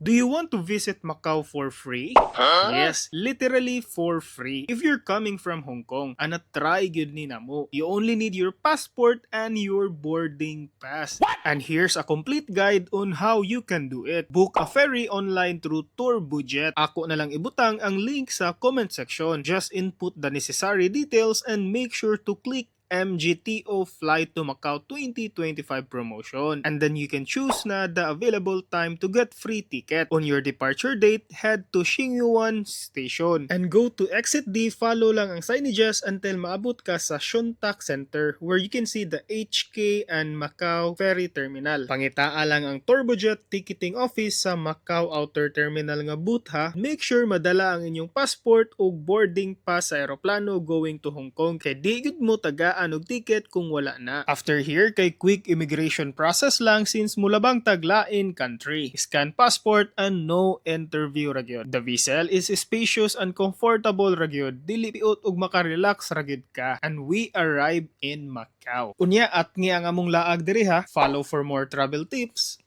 Do you want to visit Macau for free? Yes, literally for free. If you're coming from Hong Kong, ana try gyud ni namo. You only need your passport and your boarding pass. And here's a complete guide on how you can do it. Book a ferry online through Tour Budget. Ako na lang ibutang ang link sa comment section. Just input the necessary details and make sure to click MGTO Flight to Macau 2025 promotion. And then you can choose na the available time to get free ticket. On your departure date, head to Xingyuan Station. And go to Exit D, follow lang ang signages until maabot ka sa Shuntak Center where you can see the HK and Macau Ferry Terminal. Pangitaa lang ang Turbojet Ticketing Office sa Macau Outer Terminal nga booth ha. Make sure madala ang inyong passport o boarding pass sa aeroplano going to Hong Kong kay di gud mo tagaan og ticket kung wala na. After here kay quick immigration process lang since mulabang taglain country. Scan passport and no interview ra gyud. The vessel is spacious and comfortable ra gyud. Dili piot og makarelax ra gyud ka. And we arrive in Macau. Unya at nga ang among laag diri ha. Follow for more travel tips.